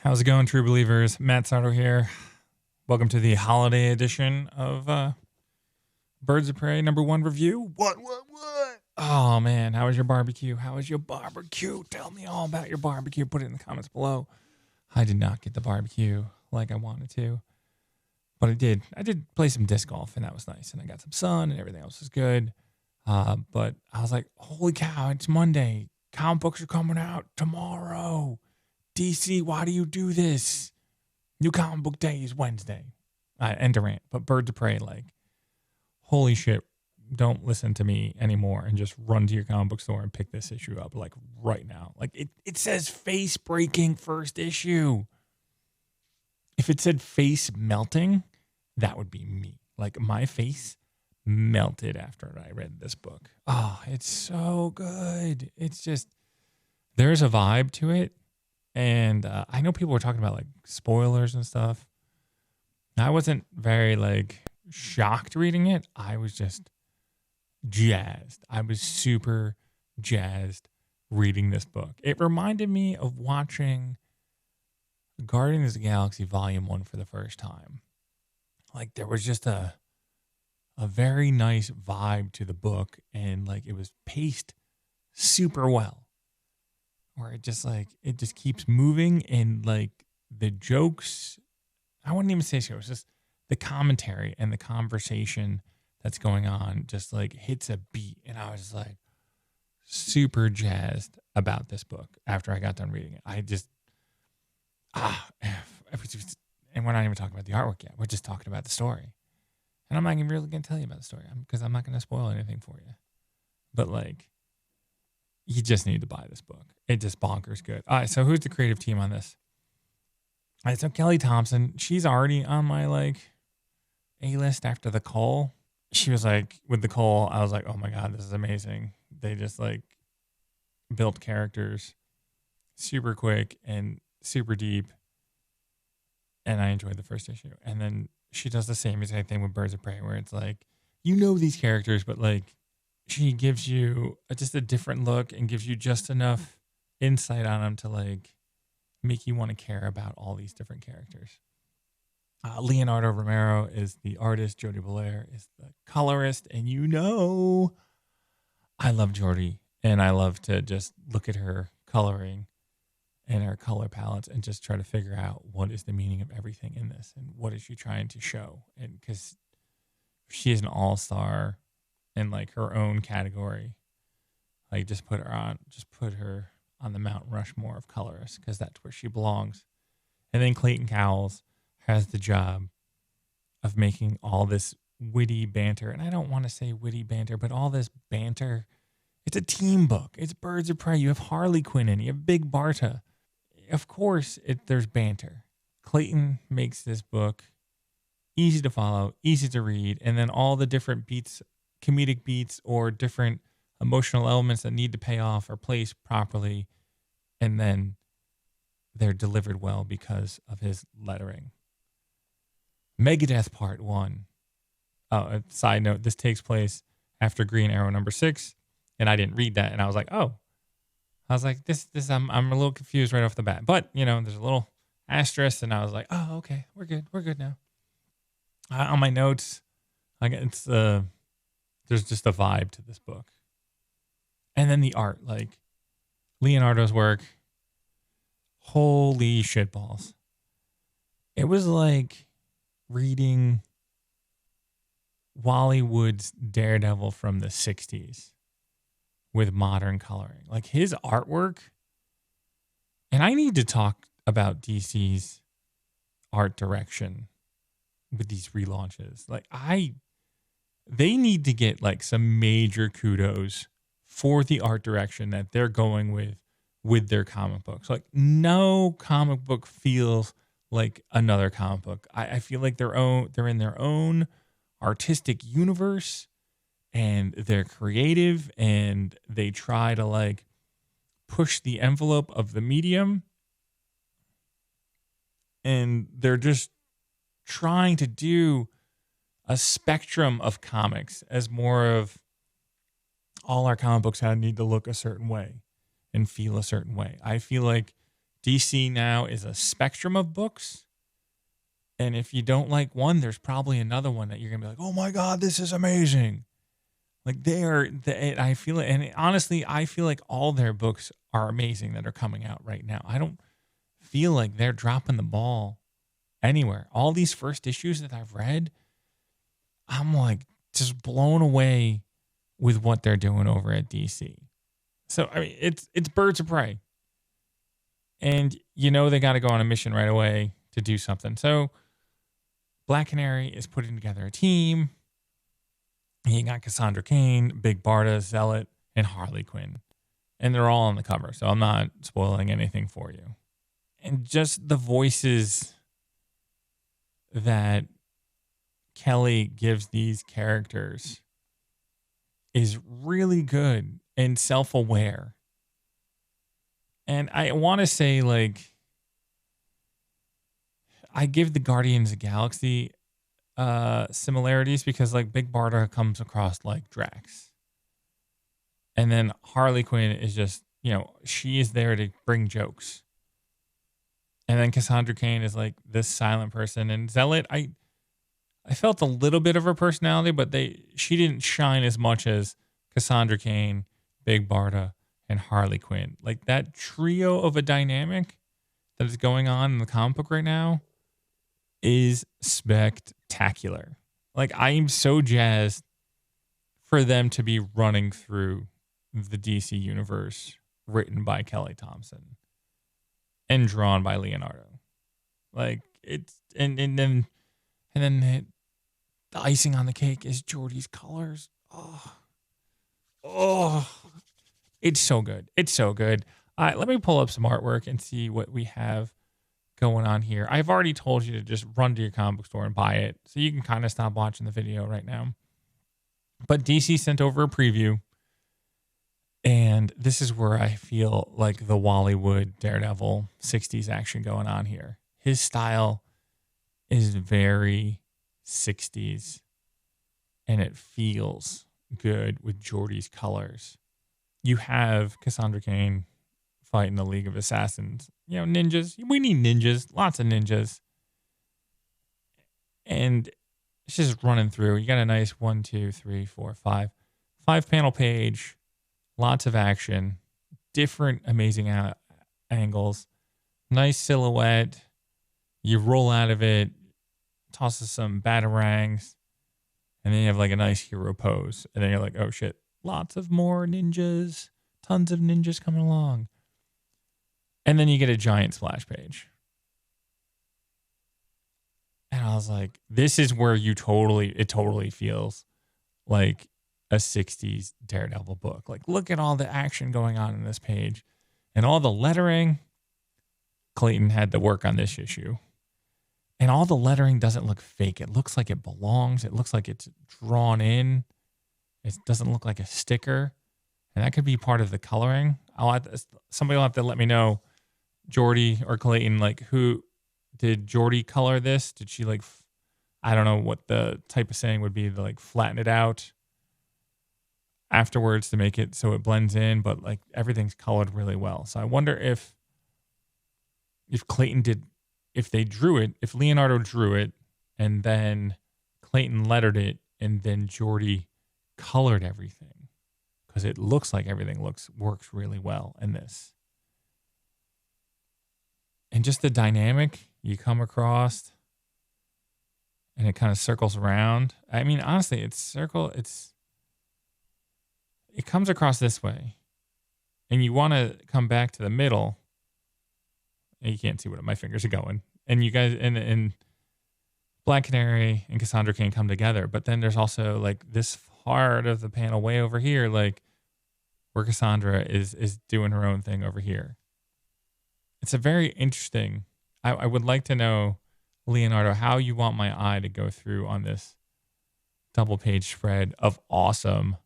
How's it going, true believers? Matt Sardo here. Welcome to the holiday edition of Birds of Prey #1 review. What? Oh, man. How was your barbecue? Tell me all about your barbecue. Put it in the comments below. I did not get the barbecue like I wanted to, but I did. I did play some disc golf, and that was nice, and I got some sun, and everything else was good. But I was like, holy cow, it's Monday. Comic books are coming out tomorrow. DC, why do you do this? New comic book day is Wednesday. End of rant. But Birds of Prey, like, holy shit, don't listen to me anymore and just run to your comic book store and pick this issue up, like, right now. Like, it says face-breaking first issue. If it said face melting, that would be me. Like, my face melted after I read this book. Oh, it's so good. It's just, there's a vibe to it. And I know people were talking about like spoilers and stuff. I wasn't very like shocked reading it. I was just jazzed. I was super jazzed reading this book. It reminded me of watching Guardians of the Galaxy Volume 1 for the first time. Like there was just a very nice vibe to the book, and like it was paced super well. Where it just keeps moving, and like the jokes, I wouldn't even say so. It's just the commentary and the conversation that's going on just like hits a beat. And I was like super jazzed about this book after I got done reading it. I just, and we're not even talking about the artwork yet. We're just talking about the story. And I'm not even really going to tell you about the story because I'm not going to spoil anything for you. But like, you just need to buy this book. It just bonkers good. All right, so who's the creative team on this? All right, so Kelly Thompson, she's already on my like A-list after the Cole. She was like, with the Cole, I was like, oh my God, this is amazing. They just like built characters super quick and super deep. And I enjoyed the first issue. And then she does the same exact thing with Birds of Prey, where it's like, you know these characters, but like, she gives you just a different look and gives you just enough insight on them to like make you want to care about all these different characters. Leonardo Romero is the artist. Jordie Bellaire is the colorist. And you know, I love Jordie, and I love to just look at her coloring and her color palettes and just try to figure out what is the meaning of everything in this and what is she trying to show. And because she is an all-star in like her own category, like just put her on the Mount Rushmore of colorists, because that's where she belongs. And then Clayton Cowles has the job of making all this witty banter, and I don't want to say witty banter, but all this banter. It's a team book. It's Birds of Prey. You have Harley Quinn in. You have Big Barda. Of course, there's banter. Clayton makes this book easy to follow, easy to read, and then all the different beats, comedic beats or different emotional elements that need to pay off are placed properly, and then they're delivered well because of his lettering. Megadeth Part 1. Oh, a side note, this takes place after Green Arrow #6, and I didn't read that, and I was like, oh. I was like, this I'm a little confused right off the bat. But, you know, there's a little asterisk, and I was like, oh, okay, we're good now. On my notes, there's just a vibe to this book. And then the art, like Leonardo's work, holy shitballs. It was like reading Wally Wood's Daredevil from the 60s with modern coloring. Like his artwork, and I need to talk about DC's art direction with these relaunches. Like they need to get like some major kudos for the art direction that they're going with their comic books. Like no comic book feels like another comic book. I feel like they're in their own artistic universe, and they're creative, and they try to like push the envelope of the medium, and they're just trying to do a spectrum of comics as more of all our comic books need to look a certain way and feel a certain way. I feel like DC now is a spectrum of books. And if you don't like one, there's probably another one that you're going to be like, oh my God, this is amazing. Like I feel it. And honestly, I feel like all their books are amazing that are coming out right now. I don't feel like they're dropping the ball anywhere. All these first issues that I've read, I'm like just blown away with what they're doing over at DC. So, I mean, it's Birds of Prey. And they got to go on a mission right away to do something. So Black Canary is putting together a team. You got Cassandra Cain, Big Barda, Zealot, and Harley Quinn. And they're all on the cover, so I'm not spoiling anything for you. And just the voices that Kelly gives these characters is really good and self-aware. And I want to say, like, I give the Guardians of the Galaxy similarities because, like, Big Barda comes across like Drax. And then Harley Quinn is just, she is there to bring jokes. And then Cassandra Cain is like this silent person. And Zealot, I felt a little bit of her personality, but she didn't shine as much as Cassandra Cain, Big Barda, and Harley Quinn. Like, that trio of a dynamic that is going on in the comic book right now is spectacular. Like, I am so jazzed for them to be running through the DC universe written by Kelly Thompson and drawn by Leonardo. Like, it's and then the icing on the cake is Jordie's colors. Oh, it's so good. It's so good. Let me pull up some artwork and see what we have going on here. I've already told you to just run to your comic book store and buy it, so you can kind of stop watching the video right now. But DC sent over a preview, and this is where I feel like the Wallywood Daredevil 60s action going on here. His style is very 60s, and it feels good with Jordie's colors. You have Cassandra Cain fighting the League of Assassins. Ninjas. We need ninjas. Lots of ninjas. And it's just running through. You got a nice 1, 2, 3, 4, 5 panel page. Lots of action. Different amazing angles. Nice silhouette. You roll out of it. Tosses some batarangs. And then you have like a nice hero pose. And then you're like, oh shit. Lots of more ninjas. Tons of ninjas coming along. And then you get a giant splash page. And I was like, this is where it totally feels like a 60s Daredevil book. Like, look at all the action going on in this page. And all the lettering. Clayton had to work on this issue. And all the lettering doesn't look fake. It looks like it belongs. It looks like it's drawn in. It doesn't look like a sticker. And that could be part of the coloring. Somebody will have to let me know, Jordie or Clayton, like, who did Jordie color this? Did she, like, I don't know what the type of saying would be, to like flatten it out afterwards to make it so it blends in, but like everything's colored really well. So I wonder if Clayton did, if Leonardo drew it and then Clayton lettered it and then Jordie colored everything, because it looks like everything works really well in this. And just the dynamic you come across, and it kind of circles around. I mean, honestly, it comes across this way, and you want to come back to the middle. And you can't see what my fingers are going. And you guys, and Black Canary and Cassandra Cain come together, but then there's also like this part of the panel way over here, like where Cassandra is doing her own thing over here. It's a very interesting. I would like to know, Leonardo, how you want my eye to go through on this double page spread of awesome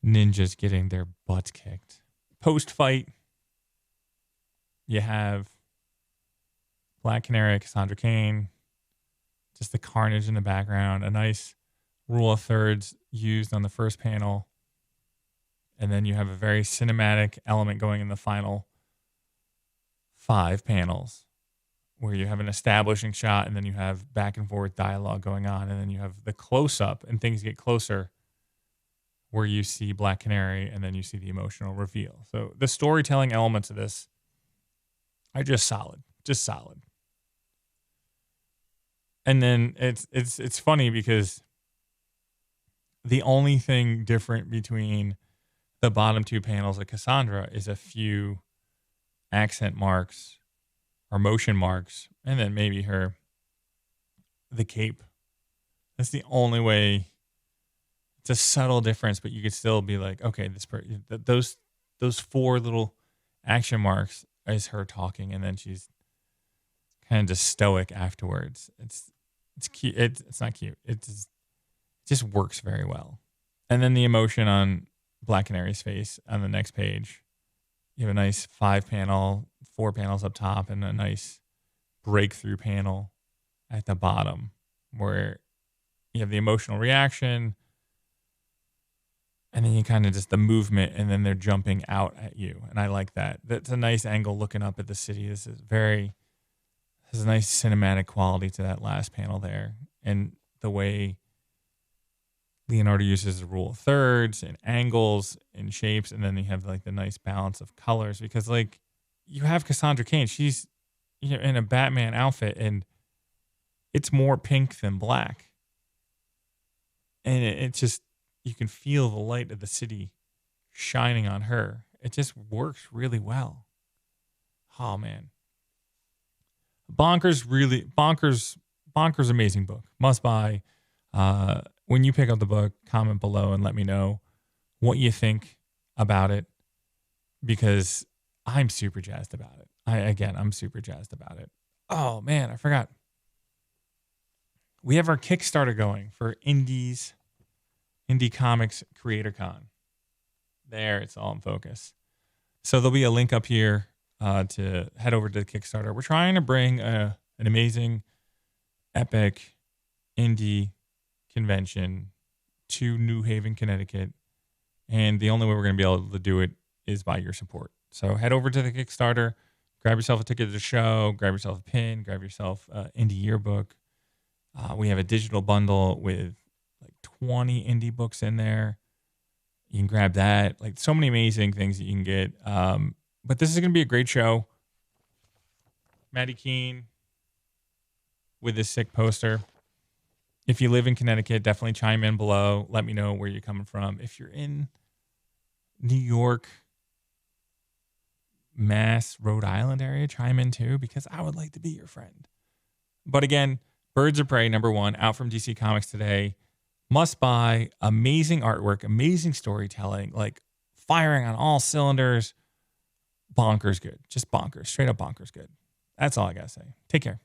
ninjas getting their butts kicked. Post fight, you have Black Canary, Cassandra Cain, just the carnage in the background, a nice rule of thirds used on the first panel, and then you have a very cinematic element going in the final 5 panels where you have an establishing shot and then you have back and forth dialogue going on, and then you have the close up and things get closer where you see Black Canary and then you see the emotional reveal. So the storytelling elements of this are just solid. And then it's funny because the only thing different between the bottom 2 panels of Cassandra is a few accent marks or motion marks, and then maybe the cape. That's the only way. It's a subtle difference, but you could still be like, okay, those 4 little action marks is her talking, and then she's kind of just stoic afterwards. It's cute. It's not cute. It just works very well. And then the emotion on Black Canary's face on the next page. You have a nice 5 panel, 4 panels up top, and a nice breakthrough panel at the bottom where you have the emotional reaction, and then you kind of just the movement, and then they're jumping out at you. And I like that. That's a nice angle looking up at the city. This is has a nice cinematic quality to that last panel there. And the way Leonardo uses the rule of thirds and angles and shapes, and then you have like the nice balance of colors, because like you have Cassandra Cain, she's in a Batman outfit, and it's more pink than black. And it's just, you can feel the light of the city shining on her. It just works really well. Oh man. Bonkers, amazing book. Must buy. When you pick up the book, comment below and let me know what you think about it, because I'm super jazzed about it. I'm super jazzed about it. Oh man, I forgot. We have our Kickstarter going for Indie Comics Creator Con. There, it's all in focus. So there'll be a link up here to head over to the Kickstarter. We're trying to bring an amazing, epic indie convention to New Haven, Connecticut. And the only way we're going to be able to do it is by your support. So head over to the Kickstarter, grab yourself a ticket to the show, grab yourself a pin, grab yourself an indie yearbook. We have a digital bundle with like 20 indie books in there. You can grab that. Like so many amazing things that you can get. But this is going to be a great show. Maddie Keene with this sick poster. If you live in Connecticut, definitely chime in below. Let me know where you're coming from. If you're in New York, Mass, Rhode Island area, chime in too, because I would like to be your friend. But again, Birds of Prey, #1, out from DC Comics today. Must buy. Amazing artwork, amazing storytelling, like firing on all cylinders. Bonkers good. Just bonkers. Straight up bonkers good. That's all I got to say. Take care.